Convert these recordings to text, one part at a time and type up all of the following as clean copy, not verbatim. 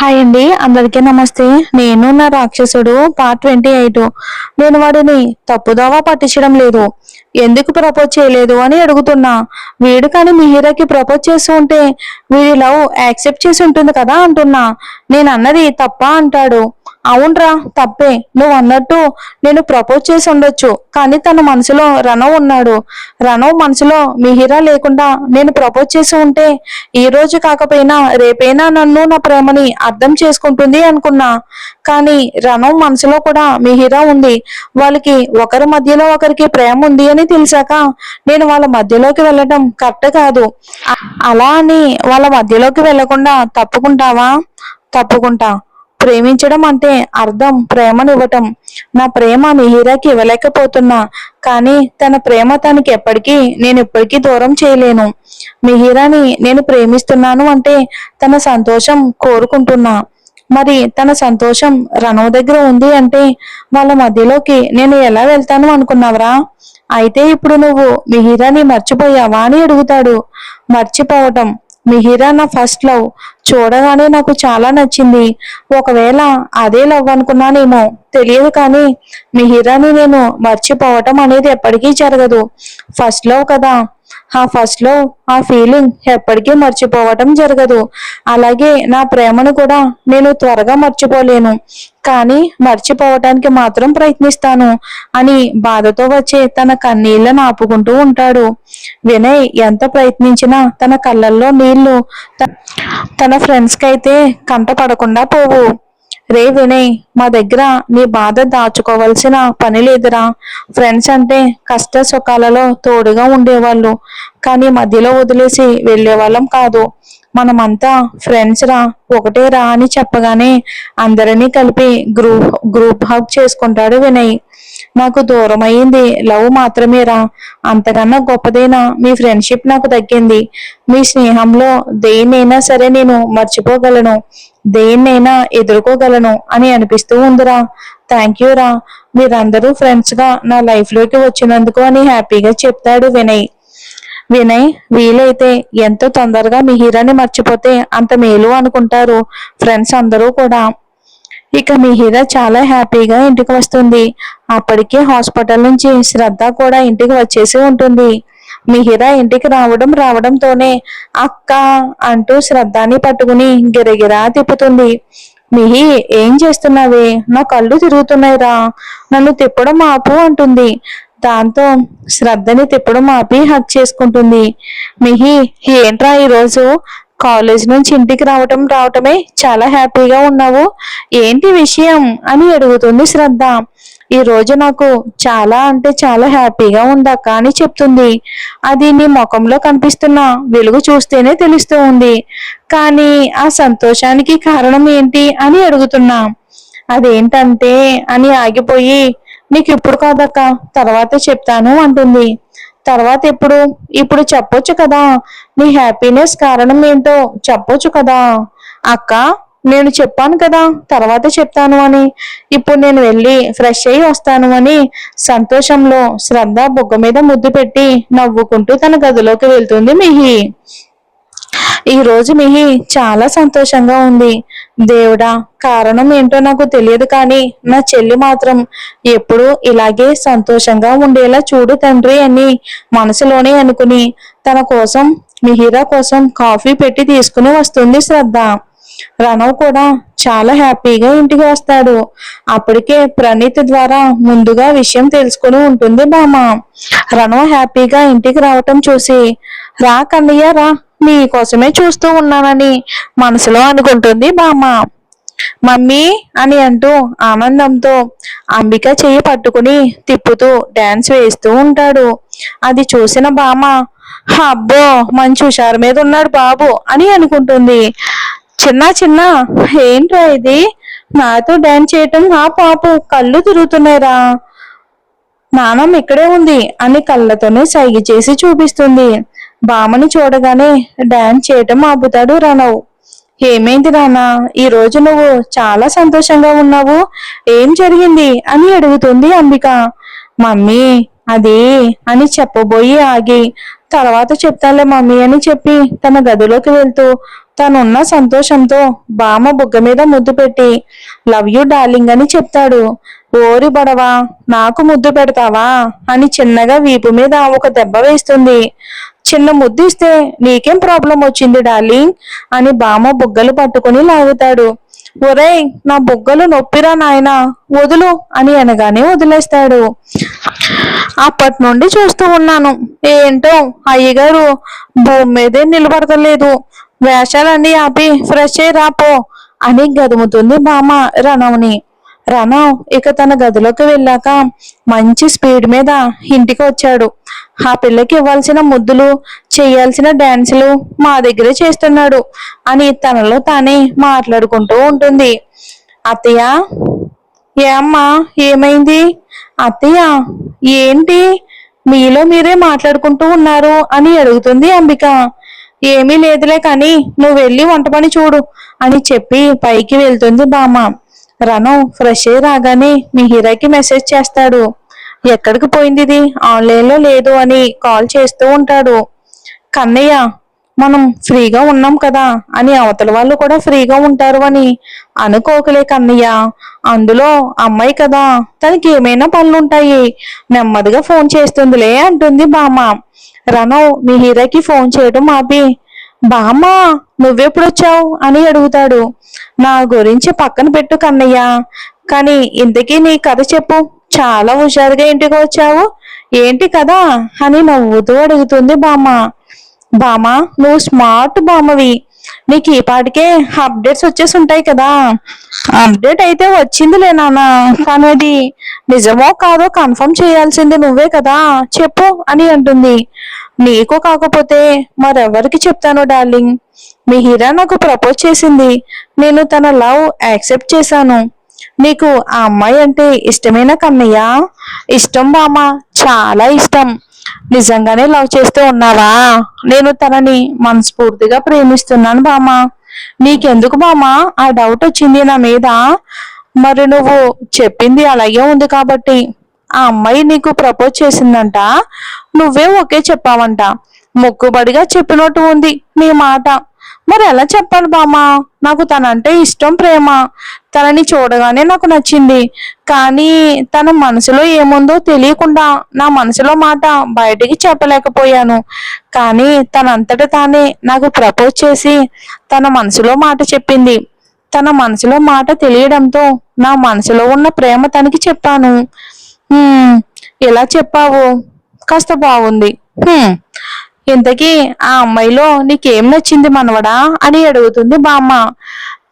Hi అండి, అందరికీ నమస్తే. నేను నా రాక్షసుడు పార్ట్ 28. నేను వాడిని తప్పుదోవ పట్టించడం లేదు. ఎందుకు ప్రపోజ్ చేయలేదు అని అడుగుతున్నా. వీడు కానీ మిహిరాకి ప్రపోజ్ చేస్తూ ఉంటే వీడి లవ్ యాక్సెప్ట్ చేసి ఉంటుంది కదా అంటున్నా. నేను అన్నది తప్ప అంటాడు. అవునరా, తప్పే. నువ్వు అన్నట్టు నేను ప్రపోజ్ చేసి ఉండొచ్చు, కానీ తన మనసులో రణవ్ ఉన్నాడు. రణవ్ మనసులో మిహిరా లేకుండా నేను ప్రపోజ్ చేసి ఉంటే ఈ రోజు కాకపోయినా రేపైనా నన్ను నా ప్రేమని అర్థం చేసుకుంటుంది అనుకున్నా. కానీ రణవ్ మనసులో కూడా మిహిరా ఉంది. వాళ్ళకి ఒకరి మధ్యలో ఒకరికి ప్రేమ ఉంది అని తెలిసాక నేను వాళ్ళ మధ్యలోకి వెళ్ళటం కరెక్ట్ కాదు. అలా అని వాళ్ళ మధ్యలోకి వెళ్లకుండా తప్పుకుంటావా? తప్పుకుంటా. ప్రేమించడం అంటే అర్థం ప్రేమనివ్వటం. నా ప్రేమ మిహిరాకి ఇవ్వలేకపోతున్నా, కానీ తన ప్రేమ తనకి నేను ఎప్పటికీ దూరం చేయలేను. మిహిరాని నేను ప్రేమిస్తున్నాను అంటే తన సంతోషం కోరుకుంటున్నా. మరి తన సంతోషం రణవ్ దగ్గర ఉంది అంటే వాళ్ళ మధ్యలోకి నేను ఎలా వెళ్తాను అనుకున్నావరా? అయితే ఇప్పుడు నువ్వు మిహిరాని మర్చిపోయావా అని అడుగుతాడు. మర్చిపోవటం? మిహిరా నా ఫస్ట్ లవ్. చూడగానే నాకు చాలా నచ్చింది. ఒకవేళ అదే లవ్ అనుకున్నానేమో తెలియదు, కానీ మిహిరాని నేను మర్చిపోవటం అనేది ఎప్పటికీ జరగదు. ఫస్ట్ లవ్ కదా. ఆ ఫస్ట్ లో ఆ ఫీలింగ్ ఎప్పటికీ మర్చిపోవటం జరగదు. అలాగే నా ప్రేమను కూడా నేను త్వరగా మర్చిపోలేను, కానీ మర్చిపోవటానికి మాత్రం ప్రయత్నిస్తాను అని బాధతో వచ్చే తన కన్నీళ్లను ఆపుకుంటూ ఉంటాడు. వినయ్ ఎంత ప్రయత్నించినా తన కళ్ళల్లో నీళ్లు తన ఫ్రెండ్స్ కైతే కంట పడకుండా పోవు. రే వినయ్, మా దగ్గర నీ బాధ దాచుకోవాల్సిన పని లేదురా. ఫ్రెండ్స్ అంటే కష్ట సుఖాలలో తోడుగా ఉండేవాళ్ళు, కానీ మధ్యలో వదిలేసి వెళ్ళేవాళ్ళం కాదు. మనమంతా ఫ్రెండ్స్ రా, ఒకటే రా అని చెప్పగానే అందరినీ కలిపి గ్రూప్ హగ్ చేసుకుంటాడు వినయ్. నాకు దూరం అయింది లవ్ మాత్రమేరా, అంతకన్నా గొప్పదైనా మీ ఫ్రెండ్షిప్ నాకు దక్కింది. మీ స్నేహంలో దేన్నైనా సరే నేను మర్చిపోగలను, దేన్నైనా ఎదుర్కోగలను అని అనిపిస్తూ ఉందిరా. థ్యాంక్ యూ రా, మీరందరూ ఫ్రెండ్స్ గా నా లైఫ్ లోకి వచ్చినందుకు అని హ్యాపీగా చెప్తాడు వినయ్. వినయ్ వీలైతే ఎంతో తొందరగా మిహిరాని మర్చిపోతే అంత మేలు అనుకుంటారు ఫ్రెండ్స్ అందరూ కూడా. ఇక మిహిరా చాలా హ్యాపీగా ఇంటికి వస్తుంది. అప్పటికే హాస్పిటల్ నుంచి శ్రద్ధ కూడా ఇంటికి వచ్చేసి ఉంటుంది. మిహిరా ఇంటికి రావడంతోనే అక్క అంటూ శ్రద్ధాని పట్టుకుని గిరగిరా తిప్పుతుంది. మిహి, ఏం చేస్తున్నావే? నా కళ్ళు తిరుగుతున్నాయిరా, నన్ను తిప్పడం ఆపు అంటుంది. దాంతో శ్రద్ధని తిప్పడం ఆపి హక్ చేసుకుంటుంది. మిహి, ఏంట్రా ఈరోజు కాలేజ్ నుంచి ఇంటికి రావటమే చాలా హ్యాపీగా ఉన్నావు, ఏంటి విషయం అని అడుగుతుంది శ్రద్ధ. ఈ రోజు నాకు చాలా అంటే చాలా హ్యాపీగా ఉందక్క అని చెప్తుంది. అది నీ ముఖంలో కనిపిస్తున్న వెలుగు చూస్తేనే తెలుస్తూ ఉంది, కానీ ఆ సంతోషానికి కారణం ఏంటి అని అడుగుతున్నా. అదేంటంటే అని ఆగిపోయి, నీకు ఇప్పుడు కాదక్క, తర్వాత చెప్తాను అంటుంది. తర్వాత ఎప్పుడు? ఇప్పుడు చెప్పొచ్చు కదా, నీ హ్యాపీనెస్ కారణం ఏంటో చెప్పొచ్చు కదా. అక్క, నేను చెప్పాను కదా తర్వాత చెప్తాను అని. ఇప్పుడు నేను వెళ్ళి ఫ్రెష్ అయ్యి వస్తాను అని సంతోషంలో శ్రద్ధ బుగ్గ మీద ముద్దు పెట్టి నవ్వుకుంటూ తన గదిలోకి వెళ్తుంది మిహి. ఈ రోజు మిహి చాలా సంతోషంగా ఉంది. దేవుడా, కారణం ఏంటో నాకు తెలియదు, కానీ నా చెల్లి మాత్రం ఎప్పుడూ ఇలాగే సంతోషంగా ఉండేలా చూడు తండ్రి అని మనసులోనే అనుకుని తన కోసం మిహిరా కోసం కాఫీ పెట్టి తీసుకుని వస్తుంది శ్రద్ధ. రణవ్ కూడా చాలా హ్యాపీగా ఇంటికి వస్తాడు. అప్పటికే ప్రణీత్ ద్వారా ముందుగా విషయం తెలుసుకుని ఉంటుంది బామ్మ. రణవ్ హ్యాపీగా ఇంటికి రావటం చూసి, రా కన్నయ్య రా, నీ కోసమే చూస్తూ ఉన్నానని మనసులో అనుకుంటుంది బామ్మ. మమ్మీ అని అంటూ ఆనందంతో అంబిక చెయ్యి పట్టుకుని తిప్పుతూ డాన్స్ వేస్తూ ఉంటాడు. అది చూసిన బామ్మ, అబ్బో మంచి హుషారు మీద ఉన్నాడు బాబు అని అనుకుంటుంది. చిన్న ఏంట్రా ఇది, నాతో డాన్స్ చేయటం ఆ పాపు, కళ్ళు తిరుగుతున్నాయిరా, నానమ్మ ఇక్కడే ఉంది అని కళ్ళతోనే సైగ చేసి చూపిస్తుంది. బామని చూడగానే డాన్స్ చేయటం ఆపుతాడు రణవ్. ఏమైంది నాన్న, ఈ రోజు నువ్వు చాలా సంతోషంగా ఉన్నావు, ఏం జరిగింది అని అడుగుతుంది అంబిక. మమ్మీ అది అని చెప్పబోయి ఆగి తర్వాత చెప్తానులే మమ్మీ అని చెప్పి తన గదిలోకి వెళ్తూ తనున్న సంతోషంతో బామ్మ బుగ్గ మీద ముద్దు పెట్టి లవ్ యూ డార్లింగ్ అని చెప్తాడు. ఓరి బడవా, నాకు ముద్దు పెడతావా అని చిన్నగా వీపు మీద ఒక దెబ్బ వేస్తుంది. చిన్న ముద్దు ఇస్తే నీకేం ప్రాబ్లం వచ్చింది డార్లింగ్ అని బామ్మ బుగ్గలు పట్టుకుని లాగుతాడు. ఒరేయ్, నా బుగ్గలు నొప్పిరా నాయనా, వదులు అని అనగానే వదిలేస్తాడు. అప్పటి నుండి చూస్తూ ఉన్నాను. ఏంటో అయ్యగారు భూమి మీదే నిలబడతలేదు. వేషాలన్నీ ఆపి ఫ్రెష్ అయి రాపో అని గదుముతుంది బామ్మ రణవ్ని. రణవ్ ఇక తన గదిలోకి వెళ్ళాక మంచి స్పీడ్ మీద ఇంటికి వచ్చాడు. ఆ పిల్లకి ఇవ్వాల్సిన ముద్దులు, చేయాల్సిన డాన్సులు మా దగ్గరే చేస్తున్నాడు అని తనలో తానే మాట్లాడుకుంటూ ఉంటుంది. అత్తయ్య, ఏ అమ్మా, ఏమైంది? అత్తయ్య, ఏంటి మీలో మీరే మాట్లాడుకుంటూ ఉన్నారు అని అడుగుతుంది అంబిక. ఏమీ లేదులే కానీ నువ్వు వెళ్ళి వంట పని చూడు అని చెప్పి పైకి వెళ్తుంది బామ్మ. రణు ఫ్రెష్ అయ్యి రాగానే మిహిరాకి మెసేజ్ చేస్తాడు. ఎక్కడికి పోయింది ఇది, ఆన్లైన్ లో లేదు అని కాల్ చేస్తూ ఉంటాడు. కన్నయ్య, మనం ఫ్రీగా ఉన్నాం కదా అని అవతల వాళ్ళు కూడా ఫ్రీగా ఉంటారు అని అనుకోకలే కన్నయ్య. అందులో అమ్మాయి కదా, తనకి ఏమైనా పనులుంటాయి, నెమ్మదిగా ఫోన్ చేస్తుందిలే అంటుంది బామ్మ. రణవ్ మిహిరాకి ఫోన్ చేయడం ఆపి, బామ్మ నువ్వెప్పుడొచ్చావు అని అడుగుతాడు. నా గురించి పక్కన పెట్టు కన్నయ్య, కానీ ఇంతకీ నీ కథ చెప్పు, చాలా హుషారుగా ఇంటికి వచ్చావు, ఏంటి కదా అని నవ్వుతూ అడుగుతుంది బామ్మ. బామ్మ, నువ్వు స్మార్ట్ బామ్మవి, నీకు ఈ పాటికే అప్డేట్స్ వచ్చేసి ఉంటాయి కదా. అప్డేట్ అయితే వచ్చిందిలే నాన్న, కానీ అది నిజమో కాదో కన్ఫర్మ్ చేయాల్సింది నువ్వే కదా, చెప్పు అని అంటుంది. నీకు కాకపోతే మరెవరికి చెప్తాను డార్లింగ్, మిహిరా నాకు ప్రపోజ్ చేసింది, నేను తన లవ్ యాక్సెప్ట్ చేశాను. నీకు ఆ అమ్మాయి అంటే ఇష్టమేనా కన్నయ్య? ఇష్టం బామ్మ, చాలా ఇష్టం. నిజంగానే లవ్ చేస్తూ ఉన్నావా? నేను తనని మనస్ఫూర్తిగా ప్రేమిస్తున్నాను బామ్మ. నీకెందుకు బామ్మ ఆ డౌట్ వచ్చింది నా మీద? మరి నువ్వు చెప్పింది అలాగే ఉంది కాబట్టి. ఆ అమ్మాయి నీకు ప్రపోజ్ చేసిందంట, నువ్వే ఓకే చెప్పావంట, మొక్కుబడిగా చెప్పినట్టు ఉంది నీ మాట. మరి ఎలా చెప్పాలి బామ్మ? నాకు తనంటే ఇష్టం, ప్రేమ, తనని చూడగానే నాకు నచ్చింది, కానీ తన మనసులో ఏముందో తెలియకుండా నా మనసులో మాట బయటికి చెప్పలేకపోయాను. కానీ తనంతట తానే నాకు ప్రపోజ్ చేసి తన మనసులో మాట చెప్పింది. తన మనసులో మాట తెలియడంతో నా మనసులో ఉన్న ప్రేమ తనకి చెప్పాను. ఇలా చెప్పావు, కాస్త బాగుంది. ఇంతకీ ఆ అమ్మాయిలో నీకేం నచ్చింది మనవడా అని అడుగుతుంది బామ్మ.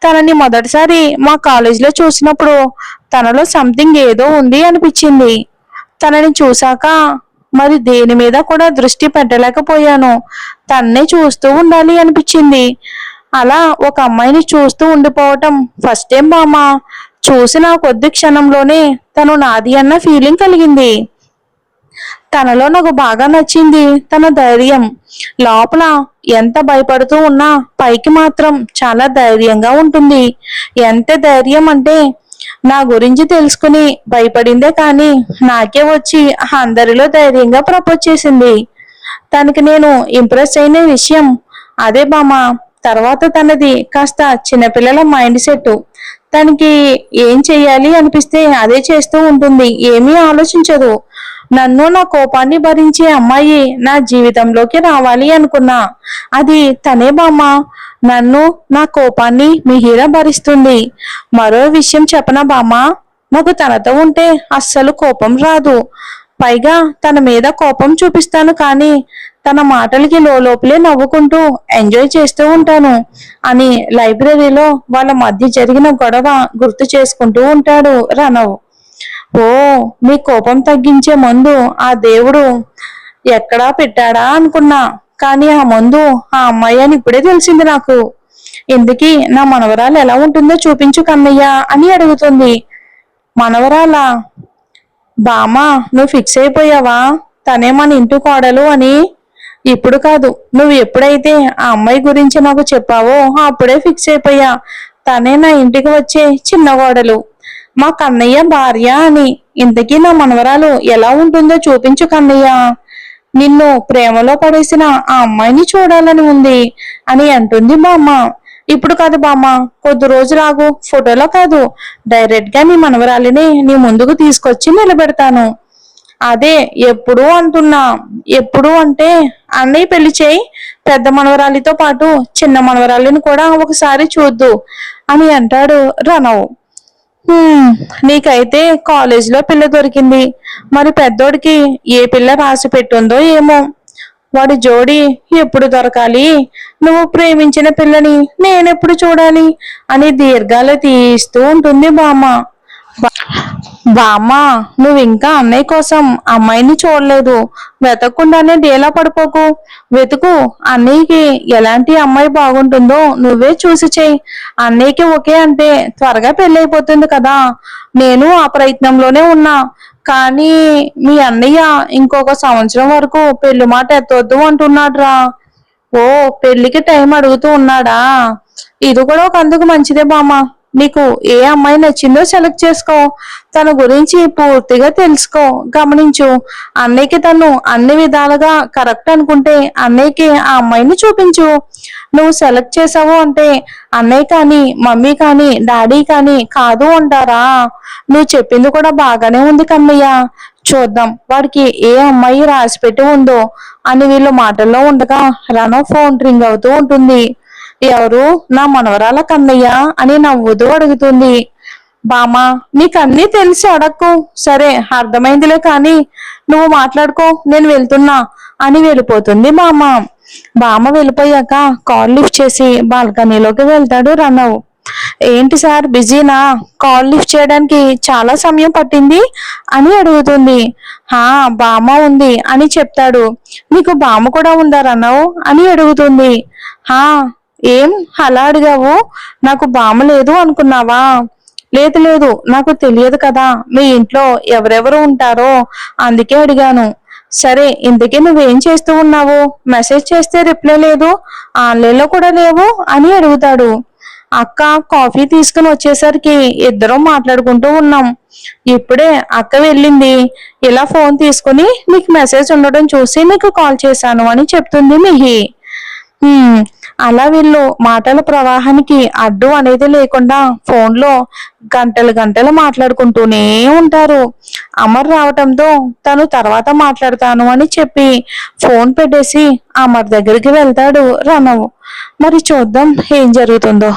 తనని మొదటిసారి మా కాలేజీలో చూసినప్పుడు తనలో సంథింగ్ ఏదో ఉంది అనిపించింది. తనని చూశాక మరి దేని మీద కూడా దృష్టి పెట్టలేకపోయాను, తన్నే చూస్తూ ఉండాలి అనిపించింది. అలా ఒక అమ్మాయిని చూస్తూ ఉండిపోవటం ఫస్ట్ టైం బామ్మ. చూసిన కొద్ది క్షణంలోనే తను నాది అన్న ఫీలింగ్ కలిగింది. తనలో నాకు బాగా నచ్చింది తన ధైర్యం. లోపల ఎంత భయపడుతూ ఉన్నా పైకి మాత్రం చాలా ధైర్యంగా ఉంటుంది. ఎంత ధైర్యం అంటే నా గురించి తెలుసుకుని భయపడిందే కానీ నాకే వచ్చి అందరిలో ధైర్యంగా ప్రపోజ్ చేసింది. తనకి నేను ఇంప్రెస్ అయిన విషయం అదే బామ్మ. తర్వాత తనది కాస్త చిన్నపిల్లల మైండ్ సెట్. తనకి ఏం చెయ్యాలి అనిపిస్తే అదే చేస్తూ ఉంటుంది, ఏమీ ఆలోచించదు. నన్ను నా కోపాన్ని భరించే అమ్మాయి నా జీవితంలోకి రావాలి అనుకున్నా, అది తనే బామ్మ. నన్ను నా కోపాన్ని మిహిరా భరిస్తుంది. మరో విషయం చెప్పనా బామ్మ, నాకు తనతో ఉంటే అస్సలు కోపం రాదు. పైగా తన మీద కోపం చూపిస్తాను కానీ తన మాటలకి లోపలే నవ్వుకుంటూ ఎంజాయ్ చేస్తూ ఉంటాను అని లైబ్రరీలో వాళ్ళ మధ్య జరిగిన గొడవ గుర్తు చేసుకుంటూ ఉంటాడు రణవ్. ఓ, నీ కోపం తగ్గించే మందు ఆ దేవుడు ఎక్కడా పెట్టాడా అనుకున్నా, కానీ ఆ మందు ఆ అమ్మాయి అని ఇప్పుడే తెలిసింది నాకు. ఇందుకీ నా మనవరాలు ఎలా ఉంటుందో చూపించు కన్నయ్య అని అడుగుతుంది. మనవరాలా? బామ్మ, నువ్వు ఫిక్స్ అయిపోయావా తనే మన ఇంటి కోడలు అని? ఇప్పుడు కాదు, నువ్వు ఎప్పుడైతే ఆ అమ్మాయి గురించి నాకు చెప్పావో అప్పుడే ఫిక్స్ అయిపోయా. తనే నా ఇంటికి వచ్చే చిన్న కోడలు, మా కన్నయ్య భార్య అని. ఇంతకీ నా మనవరాలు ఎలా ఉంటుందో చూపించు కన్నయ్య. నిన్ను ప్రేమలో పడేసిన ఆ అమ్మాయిని చూడాలని ఉంది అని అంటుంది బామ్మ. ఇప్పుడు కాదు బామ్మ, కొద్ది రోజులు ఆగు. ఫోటోలో కాదు, డైరెక్ట్ గా నీ మనవరాలిని నీ ముందుకు తీసుకొచ్చి నిలబెడతాను. అదే ఎప్పుడు అంటున్నా. ఎప్పుడు అంటే అన్నయ్య పెళ్లి చేయి, పెద్ద మనవరాలితో పాటు చిన్న మనవరాలిని కూడా ఒకసారి చూద్దు అని అంటాడు రణవ్. హ్మ్, నీకైతే కాలేజీలో పిల్ల దొరికింది. మరి పెద్దోడికి ఏ పిల్ల రాసి పెట్టుందో ఏమో. వాడి జోడి ఎప్పుడు దొరకాలి? నువ్వు ప్రేమించిన పిల్లని నేనెప్పుడు చూడాలి అని దీర్ఘాలు తీస్తూ ఉంటుంది బామ్మ. బామ్మ, నువ్వు ఇంకా అన్నయ్య కోసం అమ్మాయిని చూడలేదు. వెతకకుండానే డేలా పడిపోకు. వెతుకు. అన్నయ్యకి ఎలాంటి అమ్మాయి బాగుంటుందో నువ్వే చూసి చెయ్యి. అన్నయ్యకి ఓకే అంటే త్వరగా పెళ్ళైపోతుంది కదా. నేను ఆ ప్రయత్నంలోనే ఉన్నా. కానీ మీ అన్నయ్య ఇంకొక సంవత్సరం వరకు పెళ్లి మాట ఎత్తొద్దు అంటున్నాడ్రా. ఓ, పెళ్లికి టైం అడుగుతూ ఉన్నాడా? ఇది కూడా ఒక అందుకు మంచిదే బామ్మ. నీకు ఏ అమ్మాయి నచ్చిందో సెలెక్ట్ చేసుకో. తన గురించి పూర్తిగా తెలుసుకో, గమనించు. అన్నయ్యకి తను అన్ని విధాలుగా కరెక్ట్ అనుకుంటే అన్నయ్యకి ఆ అమ్మాయిని చూపించు. నువ్వు సెలెక్ట్ చేసావు అంటే అన్నయ్య కానీ మమ్మీ కానీ డాడీ కానీ కాదు అంటారా? నువ్వు చెప్పింది కూడా బాగానే ఉంది కన్నయ్య. చూద్దాం వాడికి ఏ అమ్మాయి రాసిపెట్టి ఉందో అని వీళ్ళు మాటల్లో ఉండగా రణ ఫోన్ రింగ్ అవుతూ ఉంటుంది. ఎవరు? నా మనవరాల కన్నయ్య అని నవ్వుతూ అడుగుతుంది. బామా, నీకన్నీ తెలిసి అడక్కు. సరే, అర్థమైందిలే, కానీ నువ్వు మాట్లాడుకో, నేను వెళ్తున్నా అని వెళ్ళిపోతుంది బామ్మ. బామ్మ వెళ్ళిపోయాక కాల్ లిఫ్ట్ చేసి బాల్కనీలోకి వెళ్తాడు రణవ్. ఏంటి సార్, బిజీనా? కాల్ లిఫ్ట్ చేయడానికి చాలా సమయం పట్టింది అని అడుగుతుంది. హా, బామ్మ ఉంది అని చెప్తాడు. నీకు బామ్మ కూడా ఉందా రణవ్ అని అడుగుతుంది. హా, ఏం అలా అడిగావు? నాకు బామ్మ లేదు అనుకున్నావా? లేదు లేదు, నాకు తెలియదు కదా మీ ఇంట్లో ఎవరెవరు ఉంటారో, అందుకే అడిగాను. సరే, ఇంతకీ నువ్వేం చేస్తూ ఉన్నావు? మెసేజ్ చేస్తే రిప్లై లేదు, ఆన్లైన్ లో కూడా లేవు అని అడుగుతాడు. అక్క కాఫీ తీసుకుని వచ్చేసరికి ఇద్దరం మాట్లాడుకుంటూ ఉన్నాం. ఇప్పుడే అక్క వెళ్ళింది. ఇలా ఫోన్ తీసుకుని నీకు మెసేజ్ ఉండడం చూసి నీకు కాల్ చేశాను అని చెప్తుంది మిహి. అలా వీళ్ళు మాటల ప్రవాహానికి అడ్డు అనేది లేకుండా ఫోన్లో గంటలు గంటలు మాట్లాడుకుంటూనే ఉంటారు. అమర్ రావటంతో తను తర్వాత మాట్లాడతాను అని చెప్పి ఫోన్ పెట్టేసి అమర్ దగ్గరికి వెళ్తాడు రణవ్. మరి చూద్దాం ఏం జరుగుతుందో.